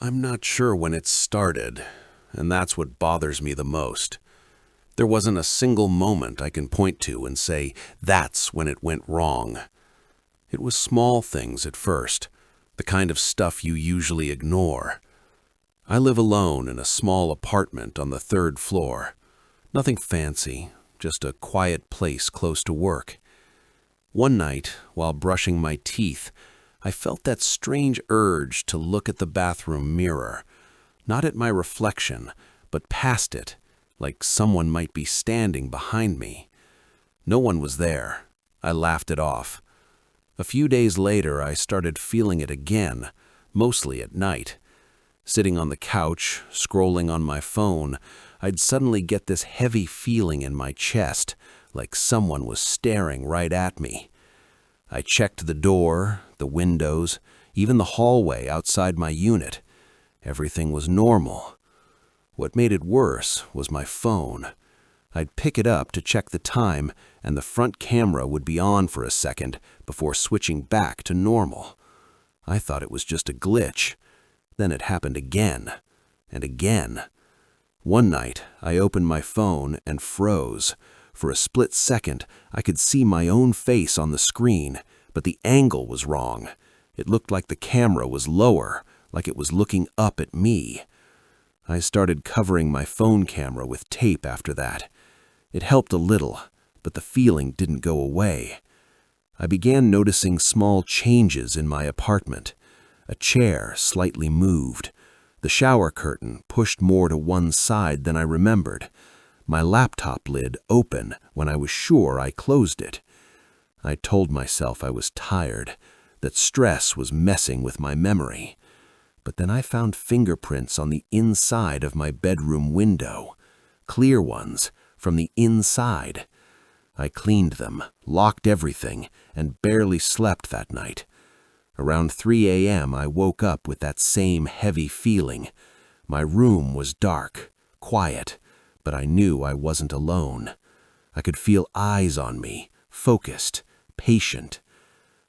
I'm not sure when it started, and that's what bothers me the most. There wasn't a single moment I can point to and say, that's when it went wrong. It was small things at first, the kind of stuff you usually ignore. I live alone in a small apartment on the third floor. Nothing fancy, just a quiet place close to work. One night, while brushing my teeth, I felt that strange urge to look at the bathroom mirror, not at my reflection, but past it, like someone might be standing behind me. No one was there. I laughed it off. A few days later, I started feeling it again, mostly at night. Sitting on the couch, scrolling on my phone, I'd suddenly get this heavy feeling in my chest, like someone was staring right at me. I checked the door, the windows, even the hallway outside my unit. Everything was normal. What made it worse was my phone. I'd pick it up to check the time, and the front camera would be on for a second before switching back to normal. I thought it was just a glitch. Then it happened again, and again. One night, I opened my phone and froze. For a split second, I could see my own face on the screen, but the angle was wrong. It looked like the camera was lower, like it was looking up at me. I started covering my phone camera with tape after that. It helped a little, but the feeling didn't go away. I began noticing small changes in my apartment. A chair slightly moved. The shower curtain pushed more to one side than I remembered. My laptop lid open when I was sure I closed it. I told myself I was tired, that stress was messing with my memory. But then I found fingerprints on the inside of my bedroom window. Clear ones, from the inside. I cleaned them, locked everything, and barely slept that night. Around 3 a.m. I woke up with that same heavy feeling. My room was dark, quiet, but I knew I wasn't alone. I could feel eyes on me, focused, patient.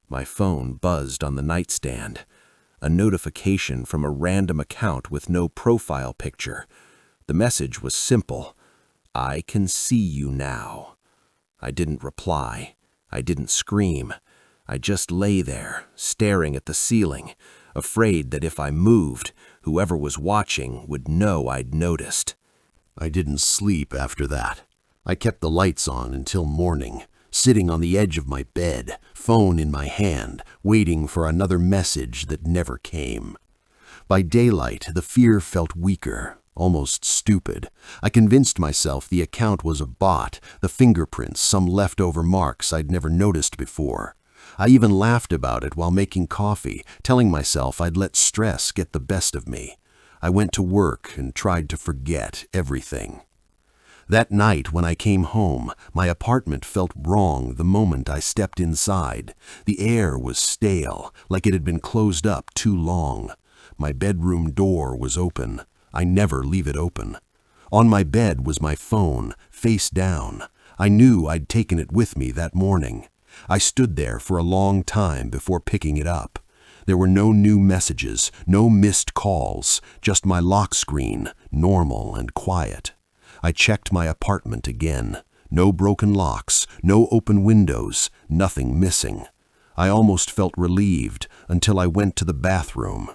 My phone buzzed on the nightstand. A notification from a random account with no profile picture. The message was simple. I can see you now. I didn't reply. I didn't scream. I just lay there, staring at the ceiling, afraid that if I moved, whoever was watching would know I'd noticed. I didn't sleep after that. I kept the lights on until morning, sitting on the edge of my bed, phone in my hand, waiting for another message that never came. By daylight, the fear felt weaker, almost stupid. I convinced myself the account was a bot, the fingerprints, some leftover marks I'd never noticed before. I even laughed about it while making coffee, telling myself I'd let stress get the best of me. I went to work and tried to forget everything. That night when I came home, my apartment felt wrong the moment I stepped inside. The air was stale, like it had been closed up too long. My bedroom door was open. I never leave it open. On my bed was my phone, face down. I knew I'd taken it with me that morning. I stood there for a long time before picking it up. There were no new messages, no missed calls, just my lock screen, normal and quiet. I checked my apartment again. No broken locks, no open windows, nothing missing. I almost felt relieved until I went to the bathroom.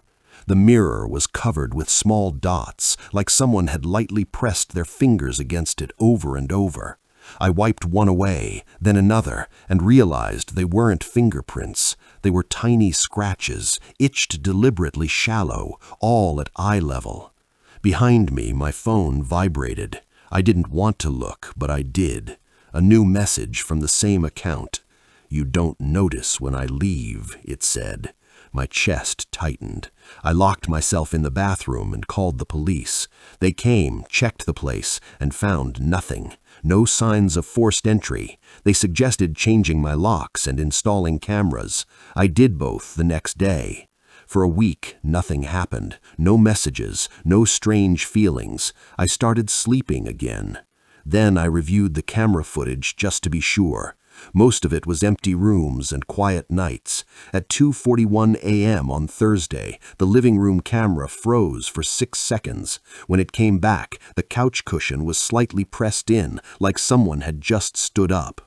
The mirror was covered with small dots, like someone had lightly pressed their fingers against it over and over. I wiped one away, then another, and realized they weren't fingerprints. They were tiny scratches, itched deliberately shallow, all at eye level. Behind me, my phone vibrated. I didn't want to look, but I did. A new message from the same account. "You don't notice when I leave," it said. My chest tightened. I locked myself in the bathroom and called the police. They came, checked the place, and found nothing. No signs of forced entry. They suggested changing my locks and installing cameras. I did both the next day. For a week, nothing happened. No messages, no strange feelings. I started sleeping again. Then I reviewed the camera footage just to be sure. Most of it was empty rooms and quiet nights. At 2:41 a.m. on Thursday, the living room camera froze for 6 seconds. When it came back, the couch cushion was slightly pressed in, like someone had just stood up.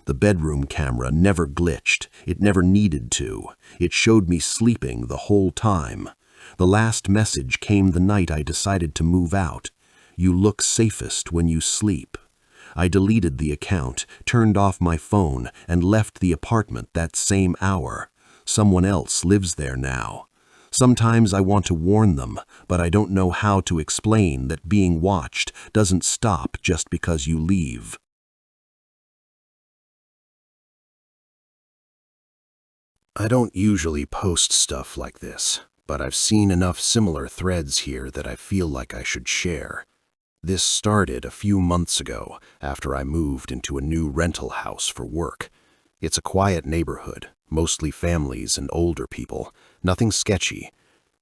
The bedroom camera never glitched. It never needed to. It showed me sleeping the whole time. The last message came the night I decided to move out. You look safest when you sleep. I deleted the account, turned off my phone, and left the apartment that same hour. Someone else lives there now. Sometimes I want to warn them, but I don't know how to explain that being watched doesn't stop just because you leave. I don't usually post stuff like this, but I've seen enough similar threads here that I feel like I should share. This started a few months ago after I moved into a new rental house for work. It's a quiet neighborhood, mostly families and older people, nothing sketchy.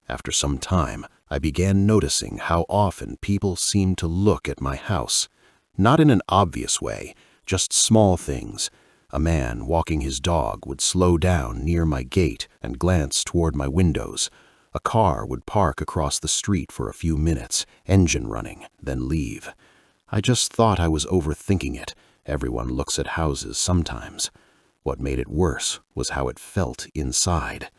After some time, I began noticing how often people seemed to look at my house. Not in an obvious way, just small things. A man walking his dog would slow down near my gate and glance toward my windows. A car would park across the street for a few minutes, engine running, then leave. I just thought I was overthinking it. Everyone looks at houses sometimes. What made it worse was how it felt inside.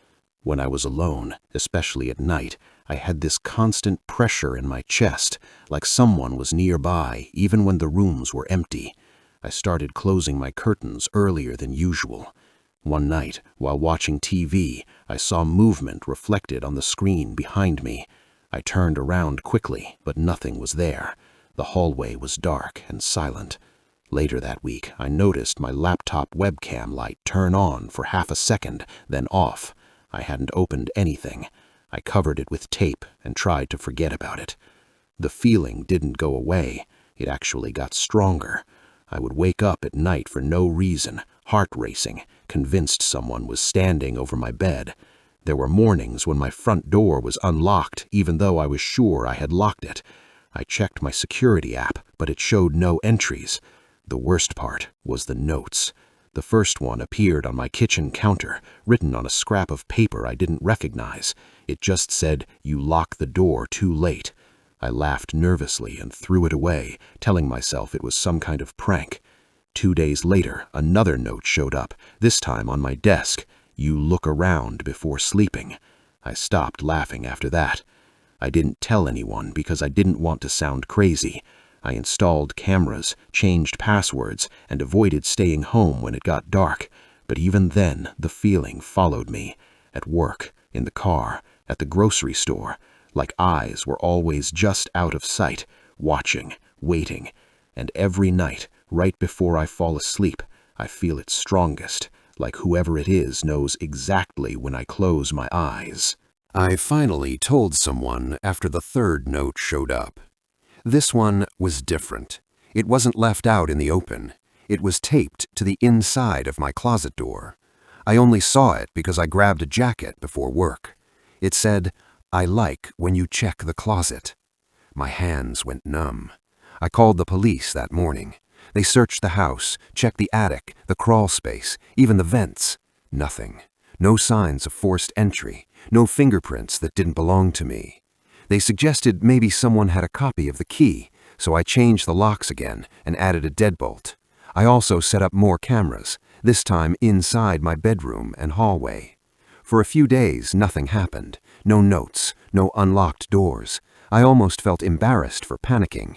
When I was alone, especially at night, I had this constant pressure in my chest, like someone was nearby even when the rooms were empty. I started closing my curtains earlier than usual. One night, while watching TV, I saw movement reflected on the screen behind me. I turned around quickly, but nothing was there. The hallway was dark and silent. Later that week, I noticed my laptop webcam light turn on for half a second, then off. I hadn't opened anything. I covered it with tape and tried to forget about it. The feeling didn't go away. It actually got stronger. I would wake up at night for no reason, heart racing, convinced someone was standing over my bed. There were mornings when my front door was unlocked, even though I was sure I had locked it. I checked my security app, but it showed no entries. The worst part was the notes. The first one appeared on my kitchen counter, written on a scrap of paper I didn't recognize. It just said, "You lock the door too late." I laughed nervously and threw it away, telling myself it was some kind of prank. 2 days later, another note showed up, this time on my desk. "You look around before sleeping." I stopped laughing after that. I didn't tell anyone because I didn't want to sound crazy. I installed cameras, changed passwords, and avoided staying home when it got dark. But even then, the feeling followed me. At work, in the car, at the grocery store. Like eyes were always just out of sight, watching, waiting. And every night, right before I fall asleep, I feel it strongest, like whoever it is knows exactly when I close my eyes. I finally told someone after the third note showed up. This one was different. It wasn't left out in the open. It was taped to the inside of my closet door. I only saw it because I grabbed a jacket before work. It said, "I like when you check the closet." My hands went numb. I called the police that morning. They searched the house, checked the attic, the crawl space, even the vents. Nothing. No signs of forced entry, no fingerprints that didn't belong to me. They suggested maybe someone had a copy of the key, so I changed the locks again and added a deadbolt. I also set up more cameras, this time inside my bedroom and hallway. For a few days, nothing happened. No notes, no unlocked doors. I almost felt embarrassed for panicking.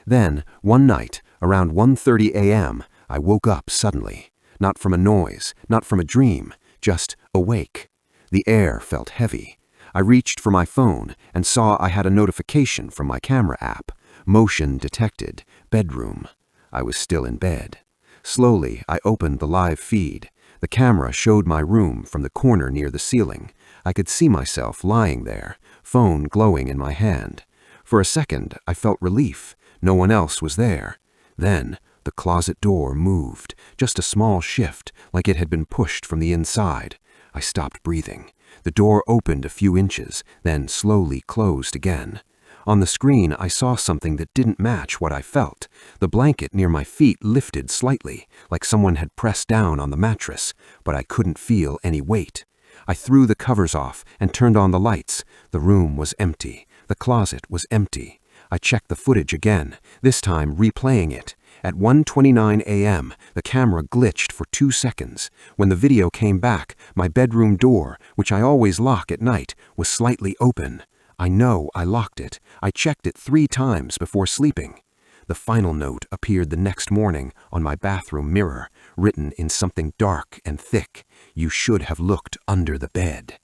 Then, one night, around 1:30 a.m., I woke up suddenly. Not from a noise, not from a dream, just awake. The air felt heavy. I reached for my phone and saw I had a notification from my camera app. Motion detected, bedroom. I was still in bed. Slowly, I opened the live feed. The camera showed my room from the corner near the ceiling. I could see myself lying there, phone glowing in my hand. For a second, I felt relief. No one else was there. Then, the closet door moved, just a small shift, like it had been pushed from the inside. I stopped breathing. The door opened a few inches, then slowly closed again. On the screen, I saw something that didn't match what I felt. The blanket near my feet lifted slightly, like someone had pressed down on the mattress, but I couldn't feel any weight. I threw the covers off and turned on the lights. The room was empty. The closet was empty. I checked the footage again, this time replaying it. At 1:29 a.m., the camera glitched for 2 seconds. When the video came back, my bedroom door, which I always lock at night, was slightly open. I know I locked it. I checked it 3 times before sleeping. The final note appeared the next morning on my bathroom mirror, written in something dark and thick. You should have looked under the bed.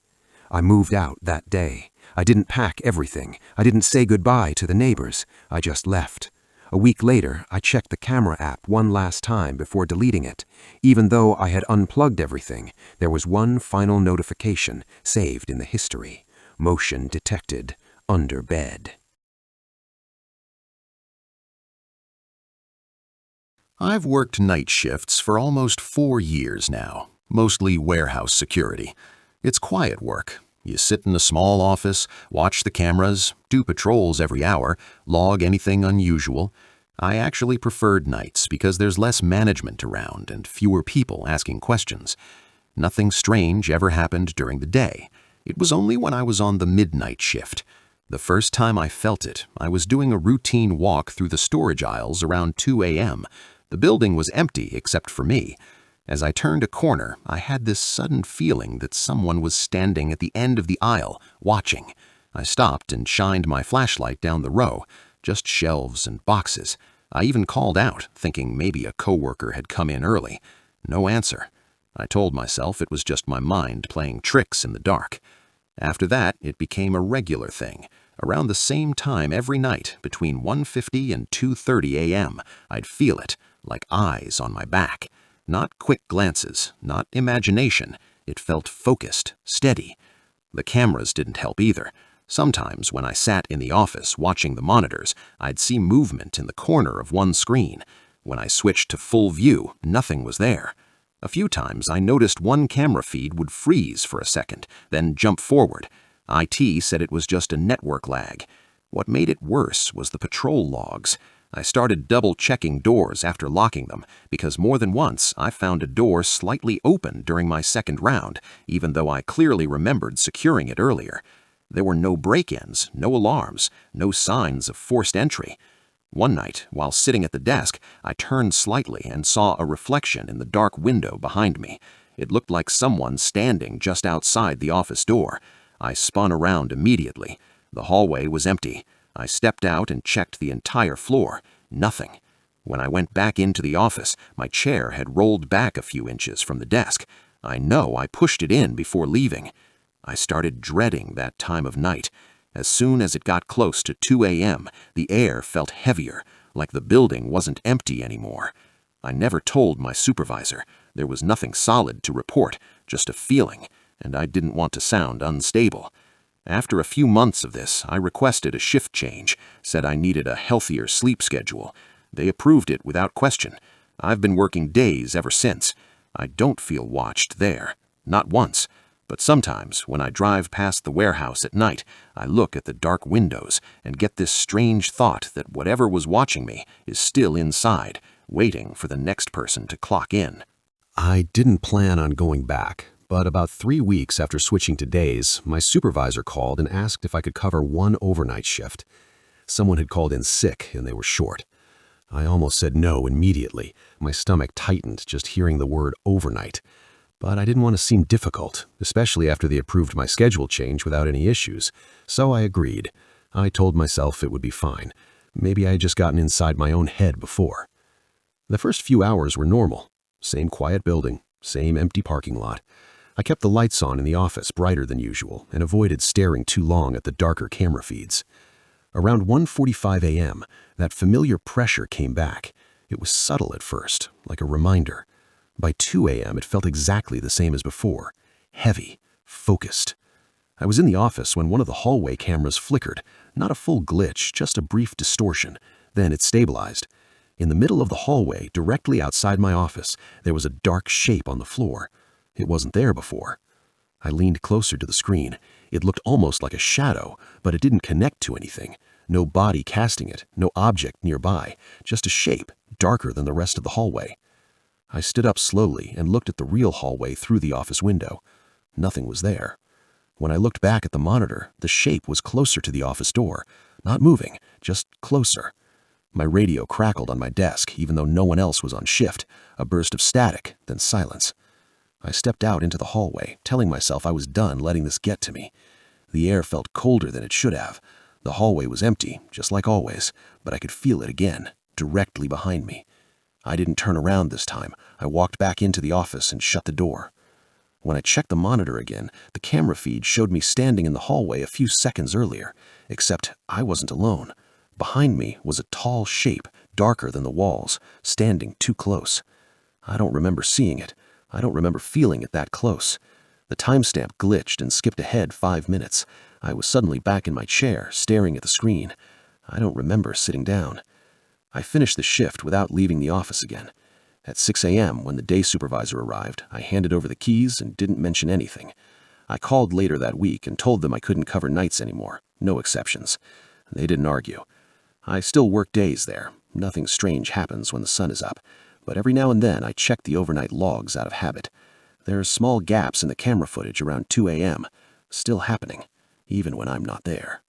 I moved out that day. I didn't pack everything. I didn't say goodbye to the neighbors. I just left. A week later, I checked the camera app one last time before deleting it. Even though I had unplugged everything, there was one final notification saved in the history. Motion detected under bed. I've worked night shifts for almost 4 years now, mostly warehouse security. It's quiet work. You sit in a small office, watch the cameras, do patrols every hour, log anything unusual. I actually preferred nights because there's less management around and fewer people asking questions. Nothing strange ever happened during the day. It was only when I was on the midnight shift. The first time I felt it, I was doing a routine walk through the storage aisles around 2 a.m. The building was empty except for me. As I turned a corner, I had this sudden feeling that someone was standing at the end of the aisle, watching. I stopped and shined my flashlight down the row, just shelves and boxes. I even called out, thinking maybe a coworker had come in early. No answer. I told myself it was just my mind playing tricks in the dark. After that, it became a regular thing. Around the same time every night, between 1:50 and 2:30 a.m., I'd feel it, like eyes on my back. Not quick glances, not imagination. It felt focused, steady. The cameras didn't help either. Sometimes when I sat in the office watching the monitors, I'd see movement in the corner of one screen. When I switched to full view, nothing was there. A few times I noticed one camera feed would freeze for a second, then jump forward. IT said it was just a network lag. What made it worse was the patrol logs. I started double-checking doors after locking them, because more than once I found a door slightly open during my second round, even though I clearly remembered securing it earlier. There were no break-ins, no alarms, no signs of forced entry. One night, while sitting at the desk, I turned slightly and saw a reflection in the dark window behind me. It looked like someone standing just outside the office door. I spun around immediately. The hallway was empty. I stepped out and checked the entire floor. Nothing. When I went back into the office, my chair had rolled back a few inches from the desk. I know I pushed it in before leaving. I started dreading that time of night. As soon as it got close to 2 a.m., the air felt heavier, like the building wasn't empty anymore. I never told my supervisor. There was nothing solid to report, just a feeling, and I didn't want to sound unstable. After a few months of this, I requested a shift change, said I needed a healthier sleep schedule. They approved it without question. I've been working days ever since. I don't feel watched there. Not once. But sometimes, when I drive past the warehouse at night, I look at the dark windows and get this strange thought that whatever was watching me is still inside, waiting for the next person to clock in. I didn't plan on going back, but about 3 weeks after switching to days, my supervisor called and asked if I could cover one overnight shift. Someone had called in sick and they were short. I almost said no immediately. My stomach tightened just hearing the word overnight. But I didn't want to seem difficult, especially after they approved my schedule change without any issues. So I agreed. I told myself it would be fine. Maybe I had just gotten inside my own head before. The first few hours were normal. Same quiet building, same empty parking lot. I kept the lights on in the office brighter than usual and avoided staring too long at the darker camera feeds. Around 1:45 a.m., that familiar pressure came back. It was subtle at first, like a reminder. By 2 a.m., it felt exactly the same as before. Heavy, focused. I was in the office when one of the hallway cameras flickered. Not a full glitch, just a brief distortion. Then it stabilized. In the middle of the hallway, directly outside my office, there was a dark shape on the floor. It wasn't there before. I leaned closer to the screen. It looked almost like a shadow, but it didn't connect to anything. No body casting it, no object nearby, just a shape, darker than the rest of the hallway. I stood up slowly and looked at the real hallway through the office window. Nothing was there. When I looked back at the monitor, the shape was closer to the office door. Not moving, just closer. My radio crackled on my desk, even though no one else was on shift. A burst of static, then silence. I stepped out into the hallway, telling myself I was done letting this get to me. The air felt colder than it should have. The hallway was empty, just like always, but I could feel it again, directly behind me. I didn't turn around this time. I walked back into the office and shut the door. When I checked the monitor again, the camera feed showed me standing in the hallway a few seconds earlier, except I wasn't alone. Behind me was a tall shape, darker than the walls, standing too close. I don't remember seeing it. I don't remember feeling it that close. The timestamp glitched and skipped ahead 5 minutes. I was suddenly back in my chair, staring at the screen. I don't remember sitting down. I finished the shift without leaving the office again. At 6 a.m., when the day supervisor arrived, I handed over the keys and didn't mention anything. I called later that week and told them I couldn't cover nights anymore, no exceptions. They didn't argue. I still work days there. Nothing strange happens when the sun is up, but every now and then I check the overnight logs out of habit. There are small gaps in the camera footage around 2 a.m., still happening, even when I'm not there.